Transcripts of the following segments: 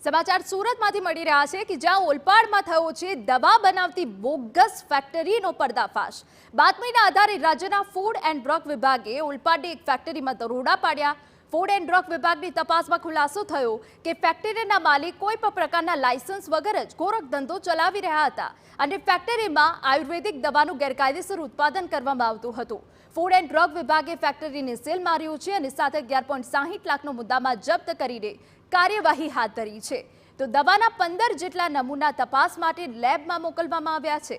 સમાચાર સુરતમાંથી મળી રહ્યા છે કે જ્યાં ઓલપાડમાં થયો છે દવા બનાવતી બોગસ ફેક્ટરીનો પર્દાફાશ। બાતમીના આધારે રાજ્યના ફૂડ એન્ડ ડ્રગ વિભાગે ઓલપાડની એક ફેક્ટરીમાં દરોડા પાડ્યા। ફૂડ એન્ડ ડ્રગ વિભાગની તપાસમાં ખુલાસો થયો કે ફેક્ટરીના માલિક કોઈ પણ પ્રકારના લાયસન્સ વગર જ ગોરખ ધંધો ચલાવી રહ્યા હતા અને ફેક્ટરીમાં આયુર્વેદિક દવાનું ગેરકાયદેસર ઉત્પાદન કરવામાં આવતું હતું। ફૂડ એન્ડ ડ્રગ વિભાગે ફેક્ટરીને સીલ માર્યું છે અને સાથે 11.60 લાખનો મુદ્દામાં જપ્ત કરીને કાર્યવાહી હાથ ધરી છે। તો દવાના 15 જેટલા નમૂના તપાસ માટે લેબમાં મોકલવામાં આવ્યા છે।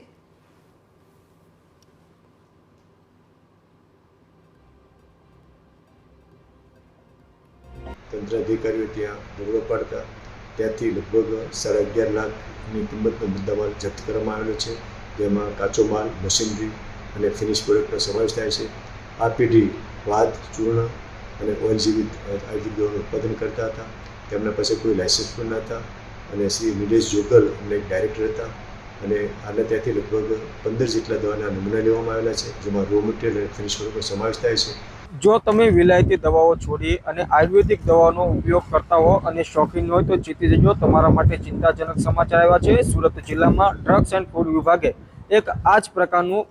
તંત્ર અધિકારીઓ ત્યાં દરોડો પાડતા ત્યાંથી લગભગ 11.5 લાખની કિંમતનો મુદ્દામાલ જપ્ત કરવામાં આવેલો છે, જેમાં કાચો માલ, મશીનરી અને ફિનિશ પ્રોડક્ટનો સમાવેશ થાય છે। આ પેઢી વાદ, ચૂર્ણ અને ઓઇલ જેવી આયુર્વેદિક દવાનું ઉત્પાદન કરતા હતા। તેમના પાસે કોઈ લાયસન્સ પણ ન હતા અને શ્રી નિલેશ જોગલ અમને એક ડાયરેક્ટર હતા અને આના ત્યાંથી લગભગ 15 જેટલા દવાના નમૂના લેવામાં આવેલા છે, જેમાં રો મટીરિયલ અને ફિનિશ પ્રોડક્ટનો સમાવેશ થાય છે। જો તમે વિલાયતી દવાઓ છોડી અને આયુર્વેદિક દવાનો ઉપયોગ કરતા હો અને શોખીન હોય તો જીતી જજો। તમારા માટે ચિંતાજનક સમાચાર આવ્યા છે। સુરત જિલ્લામાં ડ્રગ્સ એન્ડ ફૂડ વિભાગે એક આ જ પ્રકારનું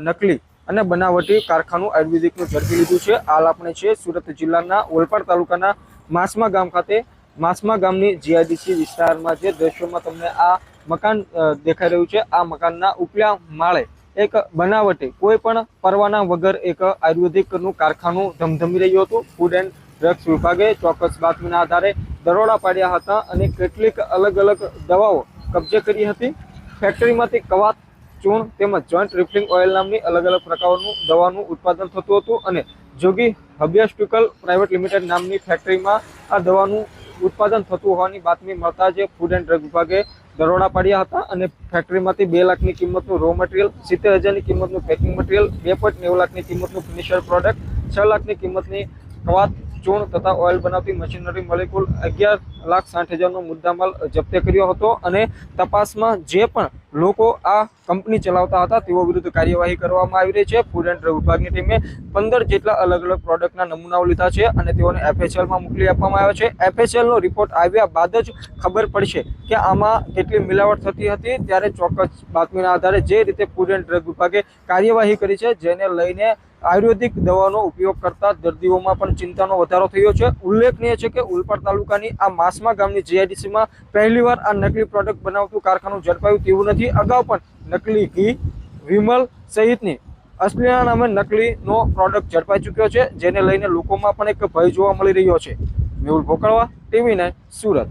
નકલી અને બનાવટી કારખાનું આયુર્વેદિકનું ઝડપી લીધું છે। હાલ આપણે છે સુરત જિલ્લાના ઓલપાડ તાલુકાના માસમા ગામ ખાતે। માસમા ગામની જીઆઈડીસી વિસ્તારમાં જે દ્રશ્યોમાં તમને આ મકાન દેખાઈ રહ્યું છે, આ મકાનના ઉપલા માળે એક બનાવટી કોઈ પણ પરવાના વગર એક આયુર્વેદિકનું કારખાનું ધમધમી રહ્યું હતું। ફૂડ એન્ડ ડ્રગ્સ વિભાગે ચોક્કસ બાતમીના આધારે દરોડા પાડ્યા હતા અને કેટલીક અલગ અલગ દવાઓ કબજે કરી હતી। ફેક્ટરીમાંથી કવાત, ચૂર્ણ તેમજ જોઈન્ટ રિફિલિંગ ઓઇલ નામની અલગ અલગ પ્રકારનું દવાનું ઉત્પાદન થતું હતું અને જોગી હર્બાસ્યુટિકલ પ્રાઇવેટ લિમિટેડ નામની ફેક્ટરીમાં આ દવાનું ઉત્પાદન થતું હોવાની બાતમી મળતા જ ફૂડ એન્ડ ડ્રગ વિભાગે દરોડા પાડ્યા હતા અને ફેક્ટરીમાંથી 2 લાખની કિંમતનું રો મટીરિયલ, 70,000ની કિંમતનું પેકિંગ મટીરિયલ, 2.90 લાખની કિંમતનું ફિનિશર પ્રોડક્ટ, 6 લાખની કિંમતની કવાત, ચૂર્ણ તથા ઓઇલ બનાવતી મશીનરી મળી કુલ 11,60,000નો મુદ્દામાલ જપ્ત કર્યો હતો અને તપાસમાં જે પણ લોકો આ કંપની ચલાવતા હતા તેઓ વિરુદ્ધ કાર્યવાહી કરવામાં આવી રહી છે। ફૂડ એન્ડ ડ્રગ વિભાગની ટીમે 15 જેટલા અલગ અલગ પ્રોડક્ટના નમૂનાઓ લીધા છે અને તેઓને FHLમાં મોકલી આપવામાં આવ્યા છે। FHLનો રિપોર્ટ આવ્યા બાદ જ ખબર પડશે કે આમાં કેટલી મિલાવટ થતી હતી। ત્યારે ચોક્કસ બાતમીના આધારે જે રીતે ફૂડ એન્ડ ડ્રગ વિભાગે કાર્યવાહી કરી છે, જેને લઈને આયુર્વેદિક દવાનો ઉપયોગ કરતા દર્દીઓમાં પણ ચિંતાનો વધારો થયો છે। ઉલ્લેખનીય છે કે ઓલપાડ તાલુકાની આ માસમા ગામની જીઆઈડીસીમાં પહેલીવાર આ નકલી પ્રોડક્ટ બનાવતું કારખાનું ઝડપાયું તેવું નથી। અગાઉ પણ નકલી ઘી, વિમલ સહિતની અસલીના નામે નકલીનો પ્રોડક્ટ ઝડપાઈ ચૂક્યો છે, જેને લઈને લોકોમાં પણ એક ભય જોવા મળી રહ્યો છે। મેહુલ ભોકળવા, TV9 સુરત।